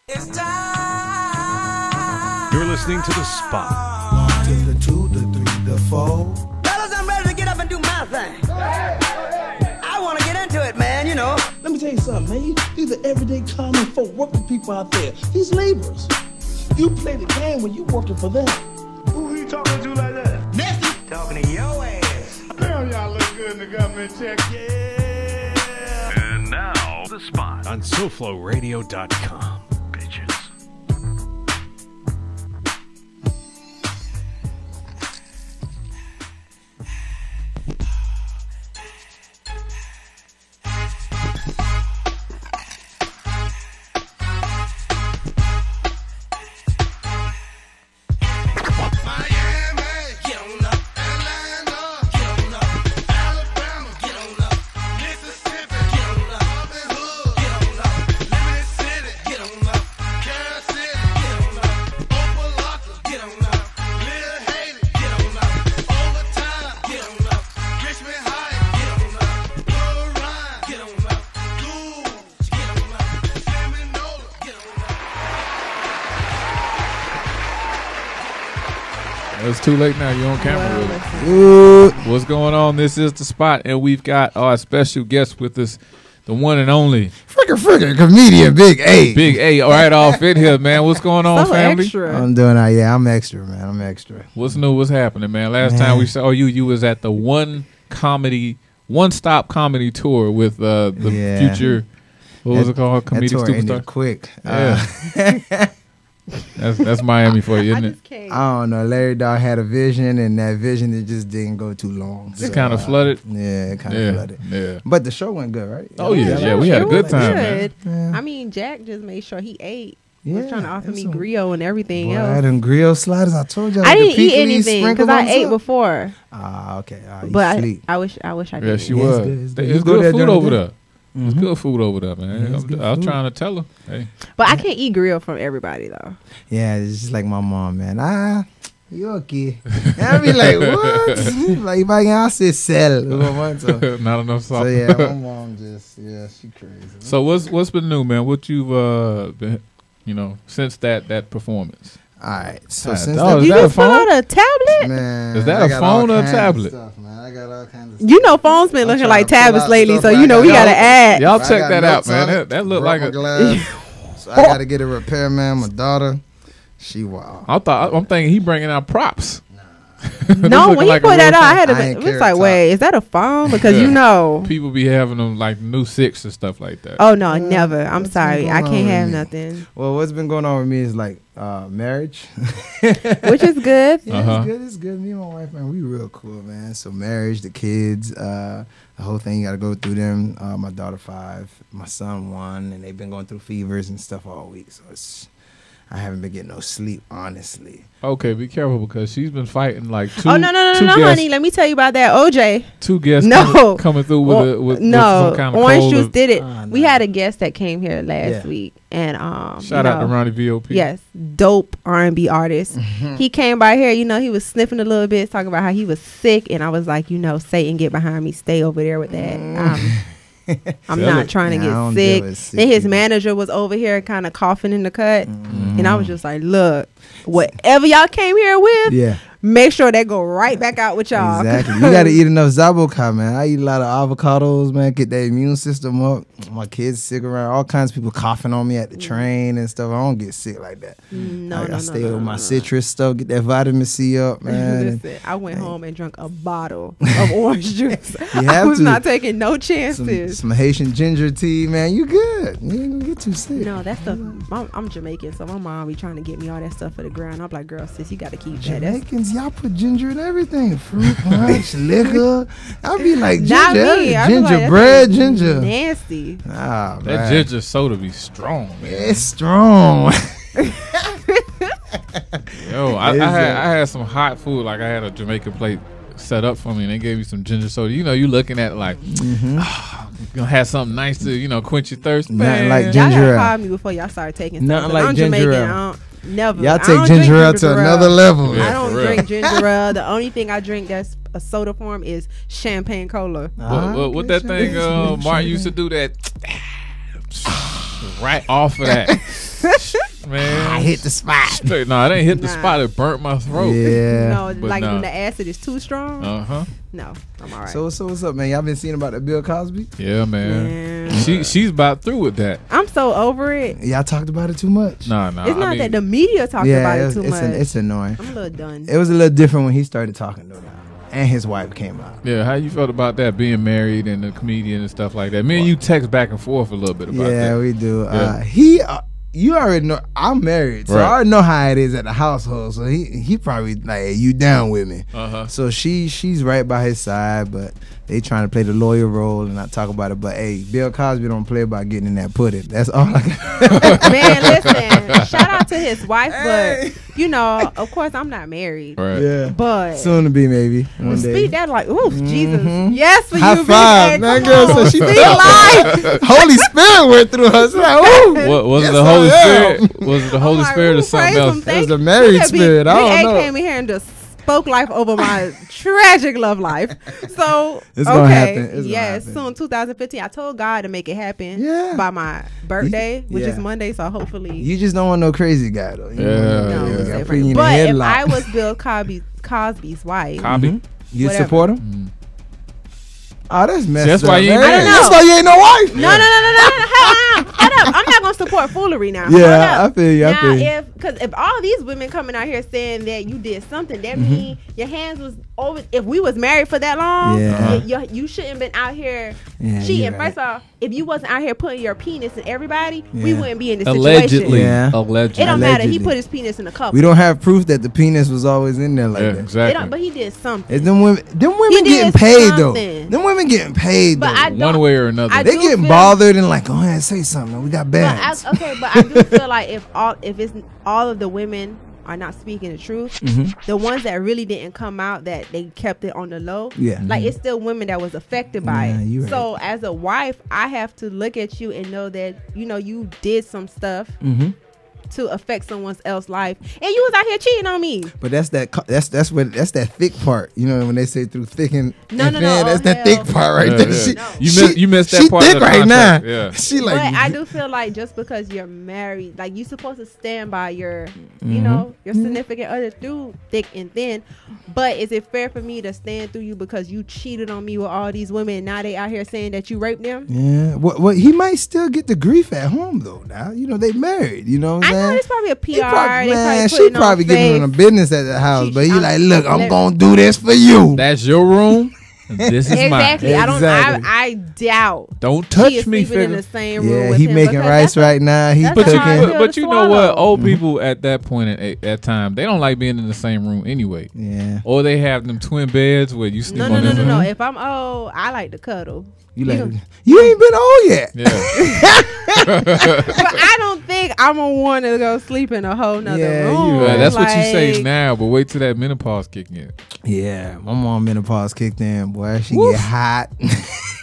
It's time. You're listening to The Spot. To the 2, the 3, the 4. Fellas, I'm ready to get up and do my thing. I want to get into it, man, you know. Let me tell you something, man. These are everyday common folk, working people out there. These laborers. You play the game when you working for them. Who you talking to like that? Nasty. Talking to your ass. Damn, y'all look good in the government check. Yeah. And now, The Spot on SoFloRadio.com. Bitches. It's too late now. You're on camera. What's going on? This is The Spot, and we've got our special guest with us, the one and only Fricker, comedian, Big A. Big A. All right, off in here, man. What's going on, family? Extra. I'm doing all right. Yeah, I'm extra, man. I'm extra. What's new? What's happening, man? Last time we saw you, you was at the one stop comedy tour with the future. What was it called? Comedic tour Superstar. ended quick. Yeah. That's Miami for you, isn't it? I don't know. Larry Dog had a vision, and that vision it just didn't go too long. It's kind of flooded. Yeah, it kind of flooded. Yeah. But the show went good, right? Oh yeah, we had a good time, man. Yeah. I mean, Jack just made sure he ate. He Yeah, was trying to offer me that's griot and everything Boy, else. them grill sliders. I told you. I didn't eat anything because I ate before. Ah, okay. But sleep. I wish I did. Yeah, she Yeah, was. it's good, it's good. It's You go good there food during the over day? there. It's good food over there, man. Yeah, it's good I was food. trying to tell her. Hey. But I can't eat grill from everybody though. Yeah, it's just like my mom, man. You okay? And I be like, what? Like, if I can, I say sell. So Not enough salt. yeah, my mom she crazy. So what's been new, man? What you've been, since that performance? All right. So Ah, since dog, that, is You that a just pull phone? out a tablet? man, Is that I a got all phone or a kinds of tablet? Stuff, man. I got all kinds of You know, stuff. phones been I'm looking trying like to pull tablets out lately, stuff so like you know I we got- gotta add. Y'all I check got that out, notes on man. it. That look Broke like my a. glass. So I got to get a repairman. My daughter, she wow. I'm thinking he bringing out props. No, looking when he like a put that real out, I had phone. I to. ain't It was carrot like, top. wait, is that a phone? Because you know. People be having them like new 6 and stuff like that. Oh no, never. I'm what's sorry, been I going can't on have with me? nothing. Well, what's been going on with me is like marriage. Which is good. Yeah, Uh-huh. it's good. It's good. Me and my wife, man, we real cool, man. So marriage, the kids, the whole thing, you got to go through them. My daughter 5, my son 1, and they've been going through fevers and stuff all week. So I haven't been getting no sleep, honestly. Okay, be careful because she's been fighting like two. Oh no, two guests, honey. Let me tell you about that. OJ. Two guests No. coming through with no, some kind of Orange cold Juice or- did it. Ah, We no. had a guest that came here last Yeah. week, and Shout out to Ronnie VOP. Yes, dope R&B artist. He came by here. He was sniffing a little bit, talking about how he was sick, and I was like, Satan, get behind me. Stay over there with that. I'm Tell not it. trying to Yeah, I don't get deal with sick. sick Then his people. manager was over here kind of coughing in the cut, and I was just like, look, whatever y'all came here with, Yeah, make sure that go right back out with y'all. exactly. You got to eat enough Zaboka, man. I eat a lot of avocados, man. Get that immune system up. My kids sick around. All kinds of people coughing on me at the train and stuff. I don't get sick like that. I stay with my citrus stuff. Get that vitamin C up, man. Listen, I went home and drank a bottle of orange juice. I have was to. not taking no chances. Some Haitian ginger tea, man. You good. You ain't gonna get too sick. No, that's the. I'm Jamaican, so my mom be trying to get me all that stuff for the ground. I'm like, girl, sis, you got to keep that. That's Jamaicans, y'all put ginger in everything. Fruit punch, liquor. I be like not ginger. me. I be like, Gingerbread, that's ginger. nasty. Ah, That man. ginger soda be strong, man. It's strong. Yo, I Is had some hot food. Like I had a Jamaican plate set up for me, and they gave me some ginger soda. You looking at it like, gonna have something nice to, quench your thirst. Nothing Man. like Y'all ginger gotta ale. call me before y'all start taking Nothing stuff. like I'm ginger Jamaican. ale. I don't, never. Y'all I take don't drink ginger ale to ale. another level. Yeah, I don't for real. drink ginger ale. The only thing I drink that's a soda form is champagne cola. What that thing Martin used to do that right off of that. Man, I hit the spot. straight. No, it ain't hit the Nah. spot. It burnt my throat. Yeah. No, But like nah. when the acid is too strong. No, I'm all right. So what's up, man? Y'all been seeing about that Bill Cosby? Yeah, man. Man. She's about through with that. I'm so over it. Y'all talked about it too much. Nah. It's I not mean, that the media talked about it too much. It's annoying. I'm a little done. It was a little different when he started talking though, and his wife came out. Yeah, how you felt about that, being married and a comedian and stuff like that? Me and you text back and forth a little bit about Yeah, that. we do. Yeah. You already know I'm married, so Right. I already know how it is at the household. So he probably like, hey, you down with me? Uh-huh. So she's right by his side, but they trying to play the lawyer role and not talk about it. But hey, Bill Cosby don't play about getting in that pudding. That's all I can. Man, listen, shout out to his wife, Hey. but you know, of course, I'm not married. Right. Yeah, But soon to be maybe one day. speak that like, oof, Jesus, yes for High you, five, Big man, Ed, girl. come So on. she Speak felt life. Holy Spirit went through her. She's like, ooh. What was Yes, it the Holy I am. Spirit? Was it the Holy I'm like, Spirit or ooh, something praise else? him, thank It was a you. married Look at spirit. I Big don't A know. came in here and just spoke life over my tragic love life. So It's gonna happen. It's gonna yes, happen. soon 2015. I told God to make it happen. Yeah. By my birthday, which is yeah. Monday. So hopefully, You just don't want no crazy guy though. You Yeah, don't no, want it's no guy different. putting you in a But if headlock. I was Bill Cosby's wife, Copy. You whatever. support him? Oh, that's messed That's up. why you ain't man. married. That's why you ain't no wife. no, hold up. I'm not gonna support foolery now. Yeah, Hold I up. feel you. I Now, feel you. because if all these women coming out here saying that you did something, that mean your hands was over. If we was married for that long, Yeah. you shouldn't been out here Yeah, cheating. you're right. First off, if you wasn't out here putting your penis in everybody, we Yeah. wouldn't be in this Allegedly. situation. Yeah. Allegedly. It don't matter. He Allegedly. put his penis in a couple. We don't have proof that the penis was always in there like Yeah, that. It exactly. don't, but he did something. It's them women He getting did paid something. though. Them women getting paid But though. I One don't- way or another. I They do getting feel- bothered and like, go ahead and say something. We got But bands. I do feel like if it's all of the women are not speaking the truth, the ones that really didn't come out, that they kept it on the low, Yeah. like it's still women that was affected by Yeah, it. you right. So as a wife, I have to look at you and know that you did some stuff to affect someone else's life, and you was out here cheating on me. But that's that thick part. You know when they say through thick and No, and no, thin, no, that's that hell. thick part right Yeah, there. yeah. You missed that she part of thick the right now. contract, yeah. She like But I do feel like just because you're married, like you supposed to stand by your, Mm-hmm. your significant other through thick and thin. But is it fair for me to stand through you because you cheated on me with all these women and now they out here saying that you raped them? Yeah, what he might still get the grief at home though. Now they married. You know what I'm I saying? know it's probably a PR. He probably, they man, she putting on probably giving him a faith. business at the house, but he I'm- like, look, I'm let- gonna do this for you. That's your room. And this is Exactly. mine. Exactly. I doubt. Don't She touch is me, sleeping in the figure. same room Yeah, with he him making because rice that's a- right now. He that's But how I cooking. feel. but to you know what? swallow. Old people at that point at that time, they don't like being in the same room anyway. Yeah, Or they have them twin beds where you sleep No, on no, no, them. no, no. If I'm old, I like to cuddle. you like know- you ain't been old yet. Yeah. But I don't think I'm gonna want to go sleep in a whole nother Yeah, room. you right. That's what you say Like, now, but wait till that menopause kick in. Yeah, my mom menopause kicked in. Boy, she get hot.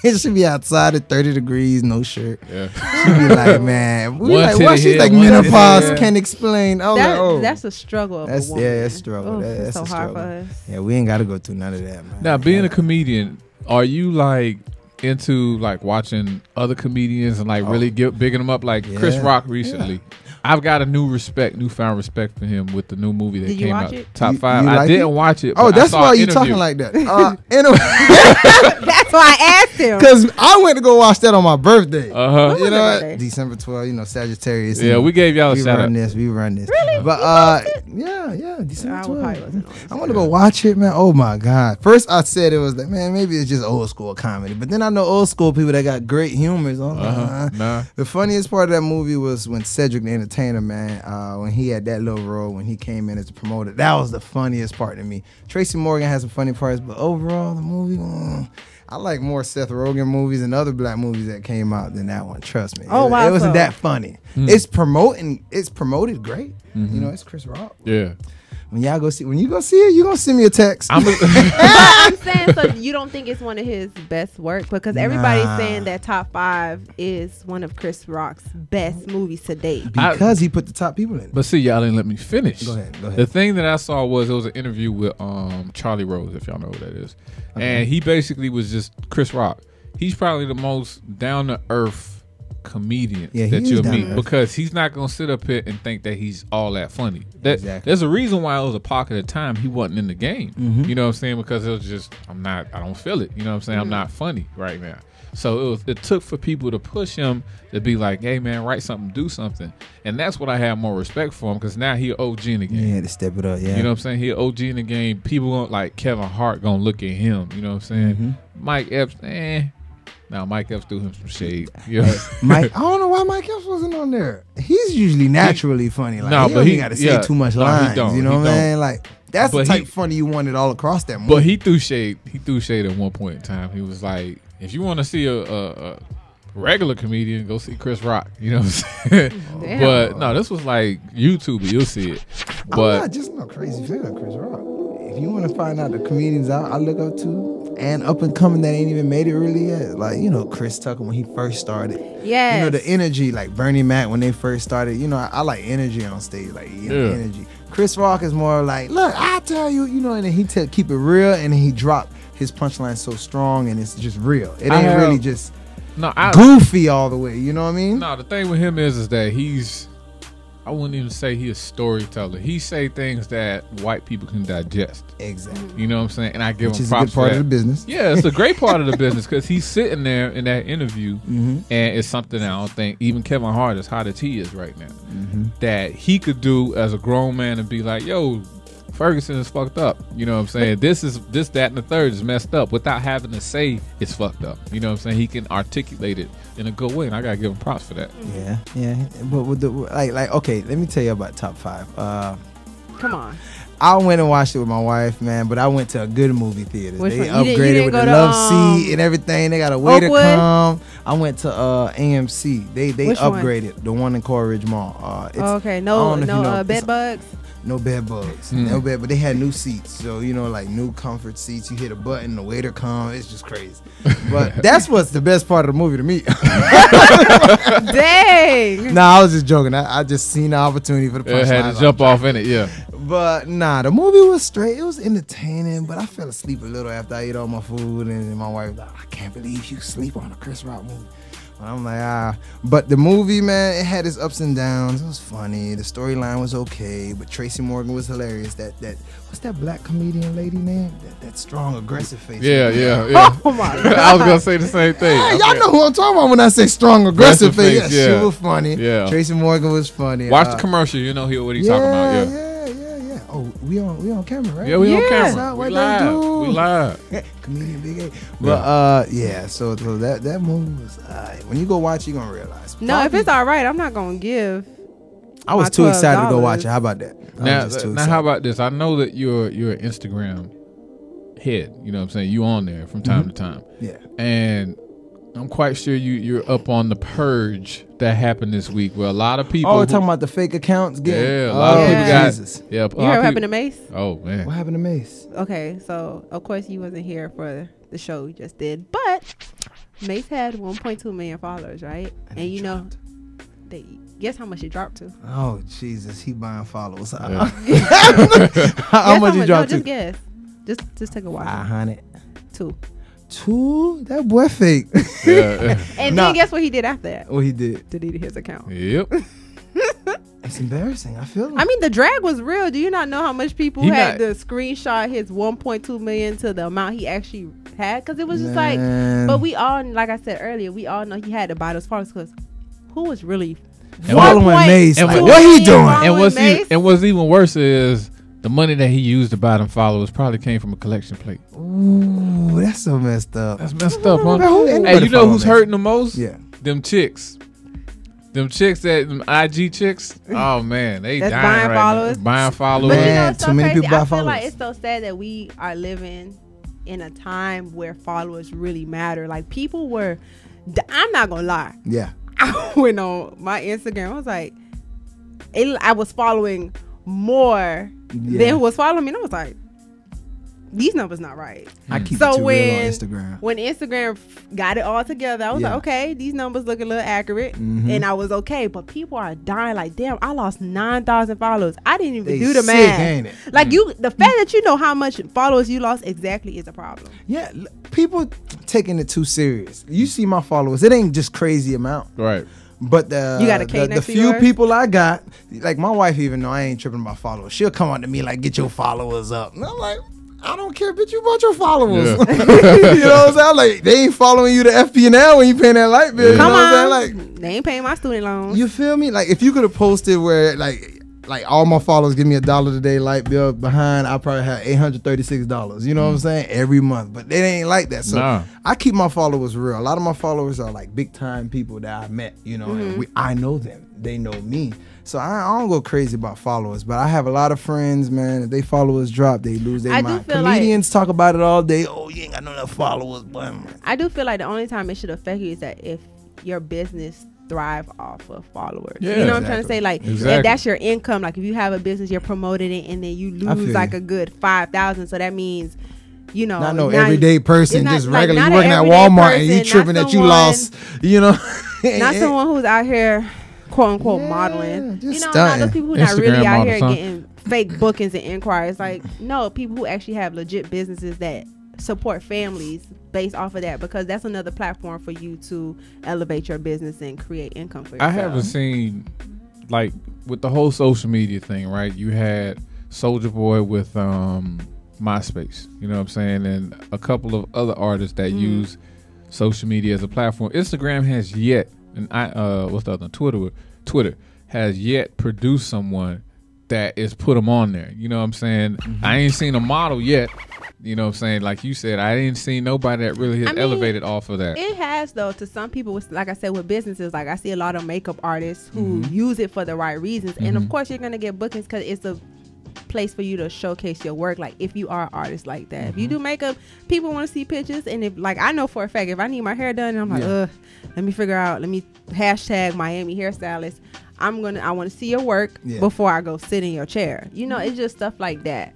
She be outside at 30 degrees, no shirt. Yeah. She be like, man, we One like, titty why she's here, like one titty menopause there. can't explain. I was like, oh, That's a struggle. Of That's- a woman. yeah, that's a struggle. Oof, That's it's so a hard struggle. for us. yeah, we ain't got to go through none of that, man. Now, being a comedian, are you like into like watching other comedians and like really bigging them up? Like Chris Yeah. Rock recently. I've got a newfound respect for him with the new movie that Did you came watch out. it? Top You- 5. you I like didn't it? watch it. Oh, but I that's saw why an you interview. talking like that. Anyway, That's why I asked him. because I went to go watch that on my birthday. Uh-huh. You know what? birthday? December 12th, Sagittarius. Yeah, we gave y'all a we shout run out. this. We run this. Really? But yeah, December I probably 12th. wasn't on it. I want to go watch it, man. Oh my God! First, I said it was like, man, maybe it's just old school comedy. But then I know old school people that got great humors. Nah. The funniest part of that movie was when Cedric the Entertainer, man, when he had that little role when he came in as a promoter. That was the funniest part to me. Tracy Morgan has some funny parts, but overall, the movie. I like more Seth Rogen movies and other black movies that came out than that one. Trust me. Oh, wow, It wasn't so- that funny. It's promoted great. You know, it's Chris Rock. Yeah. When you go see it, you gonna send me a text. I'm a, I'm saying, so you don't think it's one of his best work? Because everybody's Nah. saying that Top 5 is one of Chris Rock's best movies to date. because he put the top people in it. but see, y'all didn't let me finish. Go ahead. The thing that I saw was it was an interview with Charlie Rose, if y'all know who that is. And he basically was just Chris Rock. He's probably the most down to earth comedians Yeah, that he you'll is down meet to earth. because he's not gonna sit up here and think that he's all that funny. Exactly. There's a reason why it was a pocket of time he wasn't in the game. Mm-hmm. You know what I'm saying? Because it was just I don't feel it. You know what I'm saying? I'm not funny right now. So it took for people to push him to be like, hey man, write something, do something, and that's what I have more respect for him because now he OG in the game. He had to step it up. Yeah. You know what I'm saying? He OG in the game. People gonna like Kevin Hart gonna look at him. You know what I'm saying? Mm-hmm. Mike Epps, Now Mike Epps threw him some shade. You know? Mike, I don't know why Mike Epps wasn't on there. He's usually naturally funny. Like, No, he but only he- got to say yeah. too much No, he lines. don't. You know He what I mean? don't. Like, that's the But type he- of funny you wanted all across that movie. But he threw shade. He threw shade at one point in time. He was like, if you want to see a regular comedian, go see Chris Rock. You know what I'm saying? Damn. But no, this was like YouTube. You'll see it. I'm But not just no crazy fan of Chris Rock. If you want to find out the comedians I look up to and up and coming that ain't even made it really yet, like, you know, Chris Tucker when he first started. Yes. You know, the energy, like Bernie Mac when they first started. You know, I like energy on stage, like Yeah. energy. Chris Rock is more like, look, I tell you, you know, and then he keep it real, and then he drop his punchline so strong, and it's just real. It ain't really just no, goofy all the way. You know what I mean? No, the thing with him is that I wouldn't even say he's a storyteller. He say things that white people can digest. Exactly. You know what I'm saying? And I give Which him is a props good part for of that. the business. Yeah, it's a great part of the business because he's sitting there in that interview, Mm-hmm. and it's something I don't think even Kevin Hart, as hot as he is right now, Mm-hmm. that he could do as a grown man and be like, "Yo, Ferguson is fucked up." You know what I'm saying? This, that, and the third is messed up without having to say it's fucked up. You know what I'm saying? He can articulate it in a good way, and I gotta give him props for that. Yeah. But with the like, okay, let me tell you about top 5. Come on. I went and watched it with my wife, man, but I went to a good movie theater. Which They one? You upgraded didn't with go the to, love seat and everything. They got a way to Oakwood? come. I went to AMC. They Which one? upgraded the one in Coral Ridge Mall. It's, Okay, I no, don't know if you know, bed it's- bugs. No bed bugs. No bed, but they had new seats. So, you know, like new comfort seats. You hit a button, the waiter comes. It's just crazy. But that's what's the best part of the movie to me. Dang. Nah, I was just joking. I just seen the opportunity for the It had punchline. to jump off in it, yeah. But nah, the movie was straight. It was entertaining, but I fell asleep a little after I ate all my food, and my wife was like, I can't believe you sleep on a Chris Rock movie. And I'm like, But the movie, man, it had its ups and downs. It was funny. The storyline was okay, but Tracy Morgan was hilarious. That what's that black comedian lady name? That strong, aggressive face. Yeah. Oh my God. I was gonna say the same thing. Yeah, I y'all mean, know who I'm talking about when I say strong, aggressive face. face, Yeah, yeah. she was funny. Yeah. Tracy Morgan was funny. Watch the commercial, you know what he's talking about. Yeah. Yeah. Oh, we on camera, right? Yeah, we on Yeah. camera. Shout out We what they live. do. We live. Comedian Big A. But yeah, so that movie was when you go watch, you're gonna realize. No, if it's all right, I'm not gonna give. I was my too excited to go $12. watch it. How about that? I Now, was just too now excited. how about this? I know that you're an Instagram head. You know what I'm saying? You on there from time to time. Yeah. And I'm quite sure you're up on the purge that happened this week where a lot of people Oh, we're talking about the fake accounts getting. Yeah, a lot of Oh, people got Jesus. yeah, a lot You heard of what happened to people- Mace? Oh man. What happened to Mace? Okay, so of course you wasn't here for the show we just did, but Mace had 1.2 million followers, right? And you know, guess how much it dropped to? Oh Jesus, he buying followers. Yeah. How much he dropped No, to? just guess. Just take a watch. 500. 2. 2? That boy fake. Yeah. And Nah. then guess what he did after that? What he did? Deleted his account. Yep. It's embarrassing. I feel it. I mean, the drag was real. Do you not know how much people He had not- to screenshot his 1.2 million to the amount he actually had? Because it was just like, Man. but we all, like I said earlier, we all know he had to buy those followers because who was really Following 1.2 Mace. And Like, what- what he doing? following Mace? what's even worse is the money that he used to buy them followers probably came from a collection plate. Ooh, that's so messed up. That's messed up, huh? Man, who- Hey, anybody you know follow who's Mace? Mm-hmm. hurting the most? Yeah. Them chicks. Them chicks them IG chicks. Oh man, they That's dying buying right followers? now. Buying But followers. you know, Man, it's so too many crazy. people buy I feel like followers. it's so sad that we are living in a time where followers really matter. Like people were, I'm not gonna lie. Yeah. I went on my Instagram. I was like, I was following more than who was following me. And I was like, these numbers not right. I keep So it too real on when Instagram. when Instagram got it all together, I was Yeah. like, okay, these numbers look a little accurate, Mhm. and I was okay. But people are dying. Like, damn, I lost 9,000 followers. I didn't even They do the sick, math. ain't it? Like the fact that you know how much followers you lost exactly is a problem. Yeah, people taking it too serious. You see my followers, it ain't just crazy amount. Right. But You got a K the next to few yours? people I got, like my wife even know I ain't tripping about followers. She'll come on to me like, get your followers up. And I'm like, I don't care, bitch, you bought your followers. Yeah. You know what I'm saying? Like, they ain't following you the FP&L when you paying that light bill. You Come know what on. I'm saying? Like, They ain't paying my student loans. you feel me? Like, if you could have posted where, like all my followers give me $1 a day light bill behind, I probably have $836. You know what I'm saying? Every month. But they ain't like that. So Nah. I keep my followers real. A lot of my followers are like big time people that I met, you know, and I know them. They know me. So I don't go crazy about followers, but I have a lot of friends, man. If they followers drop, they lose their I do mind. feel like- Comedians talk about it all day. Oh, you ain't got no enough followers, but I do feel like the only time it should affect you is that if your business thrive off of followers. Yeah, you know what I'm trying to say? Like, Exactly. if that's your income, like if you have a business, you're promoting it, and then you I lose feel like you. a good 5,000. So that means, you know, not no now everyday person, it's not- just like, regular. not You working an at everyday Walmart and you person, tripping not that you someone- lost, you know. not someone who's out here, quote unquote, Yeah, modeling. just You know, not stunting. those people who not really Instagram out models, here huh? getting fake bookings and inquiries. Like, no, people who actually have legit businesses that support families based off of that, because that's another platform for you to elevate your business and create income for yourself. I haven't seen, like, with the whole social media thing, right? You had Soulja Boy with MySpace, you know what I'm saying? And a couple of other artists that use social media as a platform. Instagram has yet, and what's the other one? Twitter has yet produced someone that is put them on there. You know what I'm saying? I ain't seen a model yet. You know what I'm saying? Like you said, I didn't see nobody that really has I mean, elevated off of that. It has, though, to some people. With, like I said, with businesses, like I see a lot of makeup artists who use it for the right reasons, and of course you're gonna get bookings because it's a place for you to showcase your work. Like if you are an artist like that, if you do makeup, people want to see pictures. And if, like, I know for a fact, if I need my hair done, and I'm like, let me figure out, let me hashtag Miami hairstylist. I want to see your work before I go sit in your chair. You know, it's just stuff like that.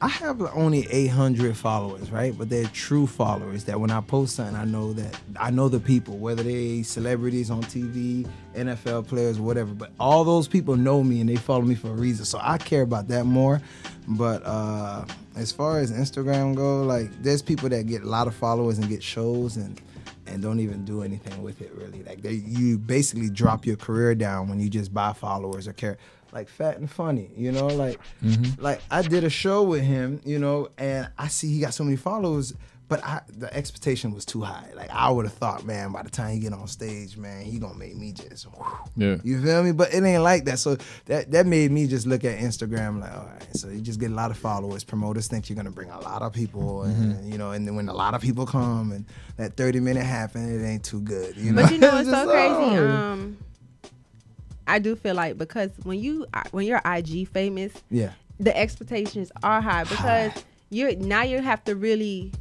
I have only 800 followers, right? But they're true followers that when I post something, I know the people, whether they celebrities on TV, NFL players, whatever. But all those people know me and they follow me for a reason. So I care about that more. But as far as Instagram go, like there's people that get a lot of followers and get shows and don't even do anything with it really. Like you basically drop your career down when you just buy followers or care. Like Fat and Funny, you know, like I did a show with him, you know, and I see he got so many followers, but the expectation was too high. Like I would have thought, man, by the time he get on stage, man, he gonna make me just, Yeah. you feel me? But it ain't like that. So that made me just look at Instagram like, all right, so you just get a lot of followers. Promoters think you're gonna bring a lot of people, and you know, and then when a lot of people come and that 30-minute happen, it ain't too good. You know? But you know what's It's so just, crazy? oh. I do feel like because when you're IG famous, Yeah. the expectations are high because you have to really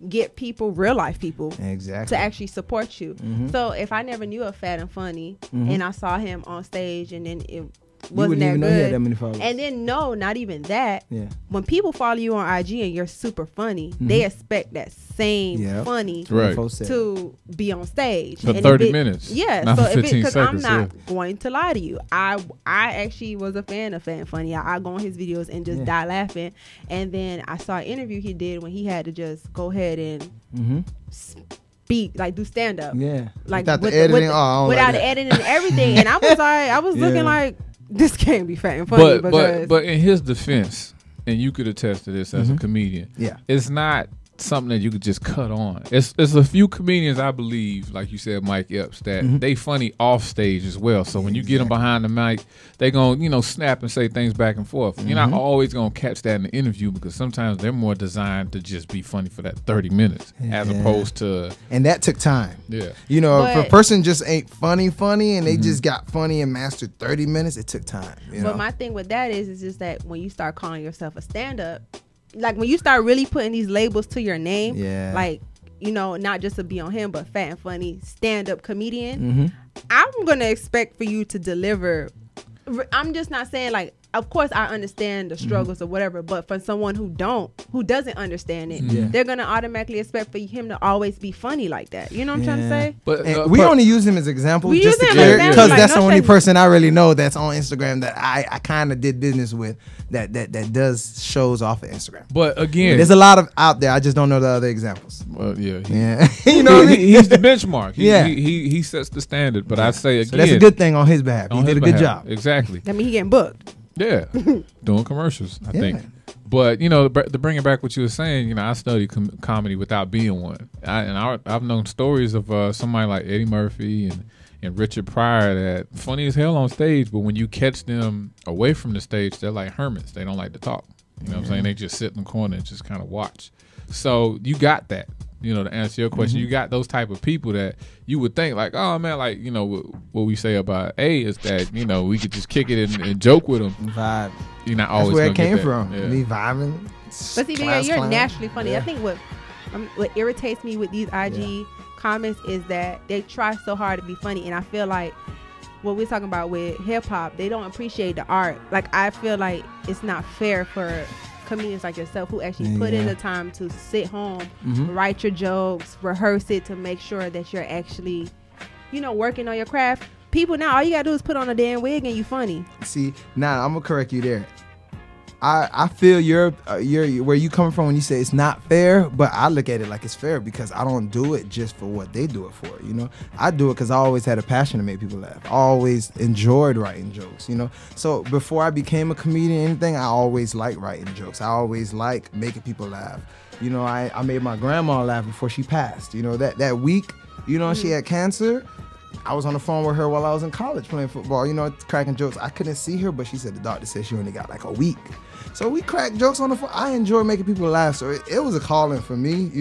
get people, real life people, Exactly. to actually support you. So if I never knew of Fat and Funny and I saw him on stage and then it wasn't wouldn't that even know good, he had that many followers. and then no, not even that. Yeah. When people follow you on IG and you're super funny, they expect that same Yep. funny Right. Folks said. to be on stage For And if 30 minutes, Yeah, not so for if 15 because I'm seconds, not going to lie to you, I actually was a fan of Fat and Funny. I go on his videos and just die laughing. And then I saw an interview he did when he had to just go ahead and speak, like do stand up. Yeah. Like Without the with editing. with Oh, I don't without like the that. editing and everything. And I was like, I was Yeah. looking like this can't be Fat and Funny because But in his defense, and you could attest to this as a comedian, Yeah. it's not something that you could just cut on. It's a few comedians, I believe, like you said, Mike Epps, that they funny off stage as well. So when you get them behind the mic, they gonna snap and say things back and forth. You're not always gonna catch that in the interview because sometimes they're more designed to just be funny for that 30 minutes as Yeah. opposed to And that took time. yeah. You know, if But- a person just ain't funny and they just got funny and mastered 30 minutes, it took time. You know? But my thing with that is just that when you start calling yourself a stand-up, like when you start really putting these labels to your name, Yeah. like, not just to be on him, but Fat and Funny stand-up comedian, I'm going to expect for you to deliver. I'm just not saying like of course I understand the struggles or whatever, but for someone who doesn't understand it, they're gonna automatically expect for him to always be funny like that. You know what I'm trying to say? But we only use him as example We just use to him as clear, example, because like, that's the don't only say- person I really know that's on Instagram that I kind of did business with that does shows off of Instagram. But again, There's a lot of out there. I just don't know the other examples. well, yeah, Yeah, you know what I mean. he's the benchmark. Yeah. He sets the standard. But I say again, So that's a good thing on his behalf. He on did a his good behalf. job. Exactly. I mean, he getting booked. Yeah, doing commercials, I Yeah. think. But to bring it back what you were saying, I studied comedy without being one. I've known stories of somebody like Eddie Murphy and Richard Pryor that funny as hell on stage, but when you catch them away from the stage, they're like hermits. They don't like to talk. You know what I'm saying? They just sit in the corner and just kind of watch. So you got that. To answer your question, you got those type of people that you would think like, oh man, like, what we say about A is that, we could just kick it and joke with them. Vibe. You're not That's always where gonna it came get that. from. Yeah. Me vibing. But see, class you're clown. naturally funny. Yeah. I think what irritates me with these IG comments is that they try so hard to be funny, and I feel like what we're talking about with hip hop, they don't appreciate the art. Like, I feel like it's not fair for comedians like yourself who actually put in the time to sit home, write your jokes, rehearse it to make sure that you're actually, working on your craft. People now, all you gotta do is put on a damn wig and you funny. See, now I'm gonna correct you there. I feel you're where you coming from when you say it's not fair, but I look at it like it's fair because I don't do it just for what they do it for. I do it because I always had a passion to make people laugh. I always enjoyed writing jokes. So before I became a comedian, or anything, I always liked writing jokes. I always liked making people laugh. I made my grandma laugh before she passed. That week, she had cancer. I was on the phone with her while I was in college playing football, cracking jokes. I couldn't see her, but she said the doctor said she only got like a week. So we cracked jokes on the phone. I enjoy making people laugh. So it was a calling for me,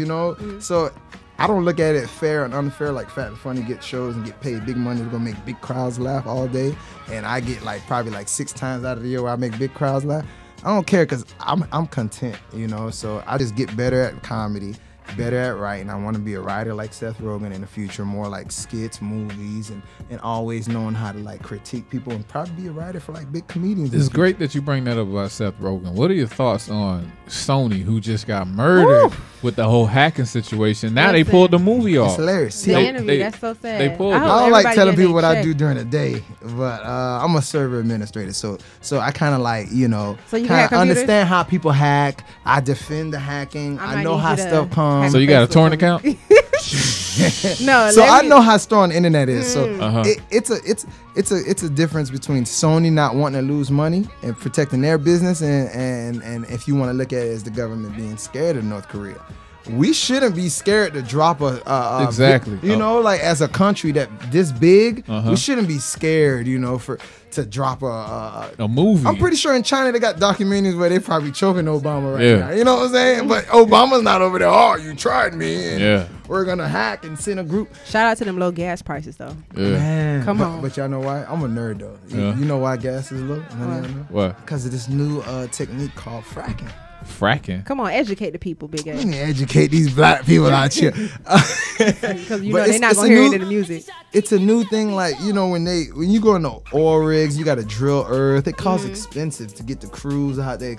So I don't look at it fair and unfair like Fat and Funny get shows and get paid big money to go make big crowds laugh all day. And I get probably 6 times out of the year where I make big crowds laugh. I don't care because I'm content, So I just get better at comedy. Better at writing. I want to be a writer like Seth Rogen in the future, more like skits, movies, and always knowing how to critique people and probably be a writer for big comedians. It's great that you bring that up about Seth Rogen. What are your thoughts on Sony, who just got murdered with the whole hacking situation? Now they pulled the movie off. It's hilarious. See, The I interview, that's so sad. They pulled it. hope don't like everybody telling get people their what I check. do during the day, but I'm a server administrator, so I kind of So you kind hack of computers? understand how people hack. I defend the hacking. I I might know need how you to stuff comes. hack So you got a Facebook torrent for me. account? No, So let I me- know how strong the internet is. So Uh-huh. it's a difference between Sony not wanting to lose money and protecting their business, and if you want to look at it as the government being scared of North Korea. We shouldn't be scared to drop a Exactly. as a country that this big, Uh-huh. we shouldn't be scared, to drop A movie. I'm pretty sure in China they got documentaries where they probably choking Obama right Yeah. now. You know what I'm saying? But Obama's not over there. Oh, you tried me. And Yeah. we're gonna hack and send a group. Shout out to them low gas prices though. Yeah. Man, Come but, on. But y'all know why? I'm a nerd though. Yeah. You know why gas is low? What? Because of this new technique called fracking. Fracking. Come on, educate the people, big We ass. need to educate these black people out here. Because you But know they're not it's gonna a hear new- it in the music. It's a new thing, when you go into oil rigs, you got to drill earth. It costs expensive to get the crews out there.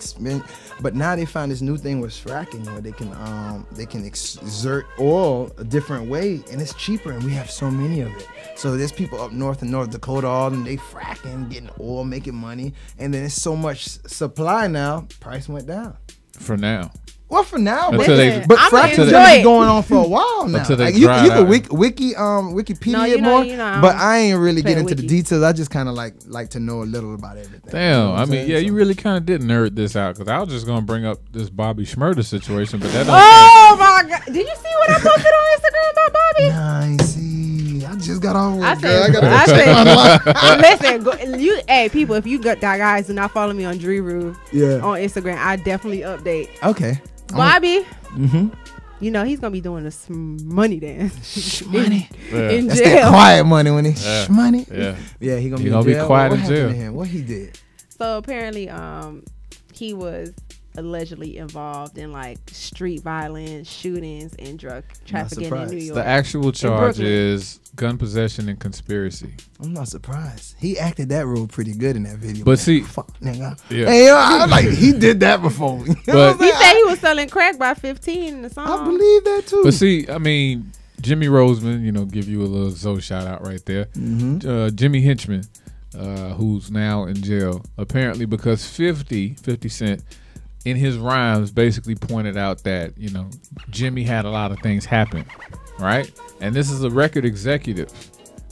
But now they found this new thing with fracking where they can exert oil a different way, and it's cheaper, and we have so many of it. So there's people up north in North Dakota, and they fracking, getting oil, making money, and then it's so much supply now. Price went down. For now. Well, for now, but, Until they- but I'ma fracking's enjoy gonna it. be going on for a while now. Until they Like, you dry can out. Wikipedia No, it more, I but don't I ain't really play get into the wiki. details. I just kind of like to know a little about everything. You Damn. know what I I'm mean, saying? yeah, So- you really kind of did nerd this out because I was just going to bring up this Bobby Shmurda situation, but that don't. Oh my god! Did you see what I posted on Instagram about Bobby? Nah, I see. I just got off work. I girl. said, I listen, hey people, if you got guys do not follow me on Drew Yeah. on Instagram, I definitely update. Okay. Bobby, you know he's gonna be doing this money dance Money. in That's that jail. quiet money when he Yeah. money. Yeah. Yeah, he He gonna be quiet what in happened jail. to him? What he did? So apparently, he was allegedly involved in like street violence, shootings, and drug trafficking in surprised. New York. The actual charge Brooklyn. is gun possession and conspiracy. I'm not surprised. He acted that role pretty good in that video. But see- fuck, nigga. Yeah. Hey, I like he did that before. You know But- what I'm He saying? said he was selling crack by 15 in the song. I believe that too. But see, I mean, Jimmy Roseman, give you a little Zoe shout out right there. Jimmy Henchman, who's now in jail, apparently because 50 Cent, in his rhymes, basically pointed out that, Jimmy had a lot of things happen, right? And this is a record executive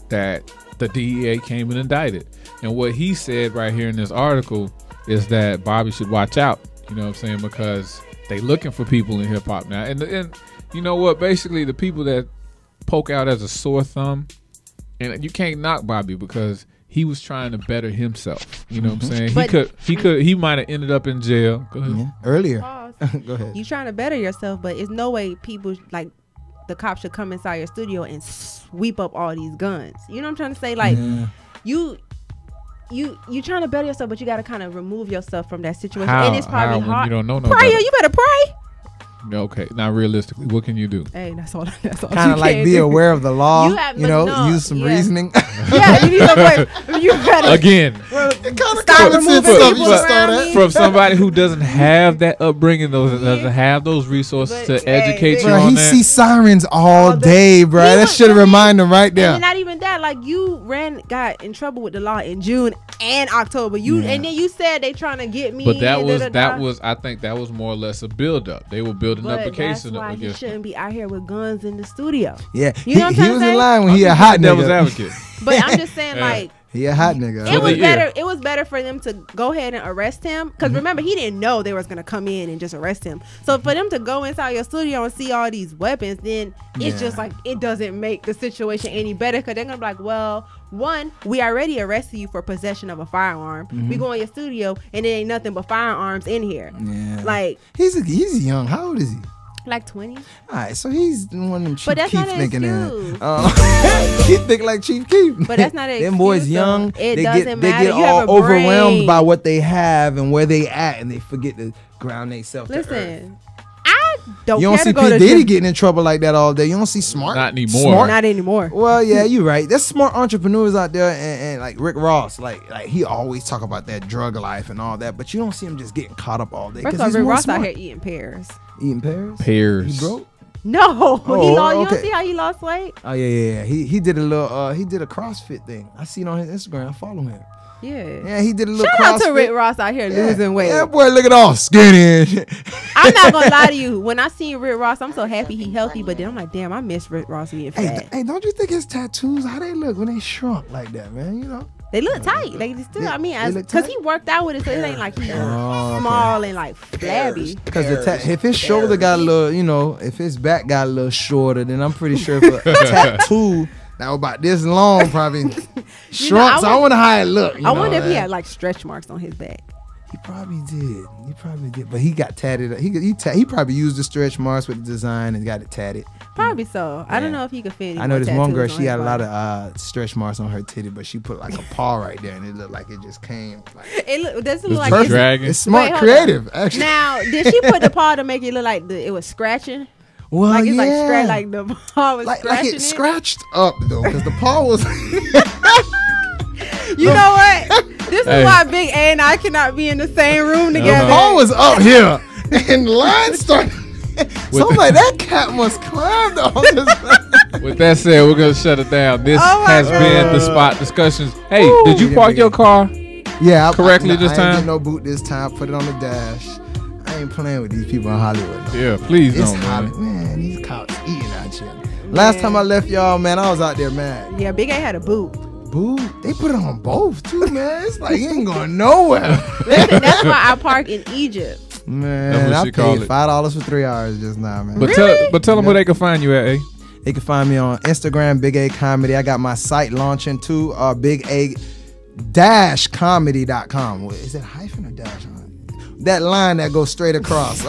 that the DEA came and indicted. And what he said right here in this article is that Bobby should watch out, you know what I'm saying? Because they looking for people in hip hop now. And you know what? Basically, the people that poke out as a sore thumb, and you can't knock Bobby because he was trying to better himself. You know what I'm saying? But- He might have ended up in jail. Go ahead. Yeah, earlier. Pause. Go ahead. You trying to better yourself, but it's no way people like the cops should come inside your studio and sweep up all these guns. You know what I'm trying to say? Like you trying to better yourself, but you got to kind of remove yourself from that situation. How? And it's probably How when hard. you don't know no Prayer, better? you better pray. Okay, now realistically, what can you do? Hey, that's all. That's all. Kind you of like can be do. aware of the law. You have- You know, but no, use some yeah. reasoning. Yeah, you need some way. You better Again, stop removing stuff people you just around started. me. from somebody who doesn't have that upbringing, doesn't have those resources But, to educate hey, you Bro, on he that. sees sirens all All day, bro. He That was- should have I mean, remind him right And there. then not even that, like you got in trouble with the law in June and October. And then you said they trying to get me. But that and was da-da-da. I think that was more or less a build up. They were building up the But case that's why he against shouldn't be out here with guns in the studio. Yeah, You know what I'm he trying to was say? in line when he a hot devil's nigga. advocate. But I'm just saying, Yeah. like, He a hot nigga. it was the better. ear. It was better for them to go ahead and arrest him Mm-hmm. because remember he didn't know they was gonna come in and just arrest him. So for them to go inside your studio and see all these weapons, then it's Yeah. just like it doesn't make the situation any better because they're gonna be like, well, one, we already arrested you for possession of a firearm. We go in your studio and there ain't nothing but firearms in here. Yeah. Like He's young. How old is he? 20. All right, so he's one of them Chief But that's Keef not an thinking excuse. he think like Chief Keef. But that's not an Them boys excuse, young. though. It they doesn't get matter. They get You have all a overwhelmed brain. by what they have and where they at, and they forget to ground themselves. to earth. Listen, I don't You don't care see to go P to Diddy gym. getting in trouble like that all day. You don't see smart. Not anymore. Smart. Not anymore. Well, yeah, you're right. There's smart entrepreneurs out there, and like Rick Ross, like he always talk about that drug life and all that, but you don't see him just getting caught up all day. First 'cause of all, he's Rick more Ross smart. out here eating pears. Eating pears. Pears. He broke. No, he Oh, lost. You okay. don't see how he lost weight? Oh yeah. He did a little. He did a CrossFit thing. I seen on his Instagram. I follow him. Yeah. Yeah, he did a little Shout CrossFit. out to Rick Ross out here losing weight. Yeah, boy, look at all skinny. I'm not gonna lie to you. When I seen Rick Ross, I'm so happy he healthy. But then I'm like, damn, I miss Rick Ross being fat. Hey, don't you think his tattoos, how they look when they shrunk like that, man? You know. They look tight. Like they still. They- I mean, they look because tight? he worked out with it, so it ain't like he's Oh, okay. small and like flabby. Because if his shoulder got a little, if his back got a little shorter, then I'm pretty sure if a tattoo that was about this long probably shrunk. So I wonder how it looked. I wonder if he had like stretch marks on his back. He probably did. But he got tatted. He probably used the stretch marks with the design and got it tatted. Probably so. I don't Yeah. know if he could fit. I know this one girl. She had a lot of stretch marks on her titty, but she put like a paw right there, and it looked like it just came. Like, It doesn't Was look the like it's, dragon? it's smart, Wait, hold creative, actually. Now, did she put the paw to make it look like it was scratching? Well, Like it's like yeah. scratch, like the paw was like scratching it scratched up though, because the paw was. You know what? This Hey. is why Big A and I cannot be in the same room together. The paw was up here, and the line started. So I'm like, that cat must climb all this. With that said, we're gonna shut it down. This Oh my has God. been the Spot Discussions. Hey, Woo. did you Yeah, park we your got- car? Yeah, Correctly this I time? ain't get no boot this time. Put it on the dash. I ain't playing with these people in Hollywood. Yeah, please It's don't, Hollywood, man. man. These cops eating out here. Last time I left y'all, man, I was out there mad. Yeah, Big A had a boot. Boo, they put it on both too, man. It's like you ain't going nowhere. Listen, that's why I parked in Egypt. Man, That's what I she called paid it. $5 for 3 hours just now, man. But tell them where they can find you at, eh? They can find me on Instagram, Big A Comedy. I got my site launching too, big-a-comedy.com. Is it hyphen or dash on it? That line that goes straight across.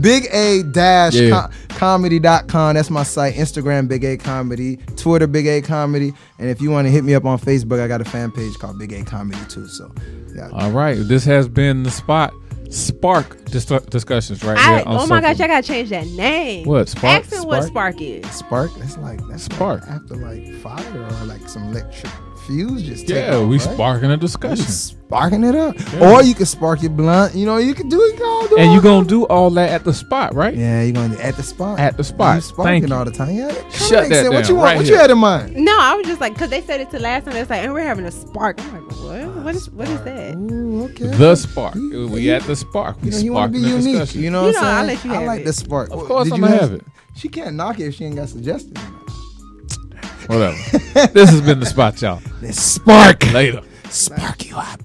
big-a-comedy.com. That's my site. Instagram, Big A Comedy. Twitter, Big A Comedy. And if you want to hit me up on Facebook, I got a fan page called Big A Comedy too. So, yeah. All right. This has been The Spot. Spark discussions right here. On Oh my gosh, Soulful. I gotta change that name. What, Spark? Ask them what Spark is. Spark. That's Spark. Like after like fire or like some electric fuse. Just take Yeah, off, we right? sparking a discussion. Sparking it up, Yeah. or you can spark your blunt. You know, you can do it all. And you gonna do all that at the spot, right? Yeah, you're gonna at the spot. At the spot. You sparking Thank you. all the time. Yeah, Shut that What down you want? right What here. you had in mind? No, I was just like, because they said it to last time. It's like, and we're having a spark. I'm like, what? What is that? Ooh, okay. The spark. We at the spark. We You know, you want to sparking be the unique. discussion. You know what You I'm know, I'll saying? let you I have like it. the spark. Of course Did I'm you gonna have it. She can't knock it if she ain't got suggestions. Whatever. This has been the spot, y'all. Let's spark. Later. Spark you up.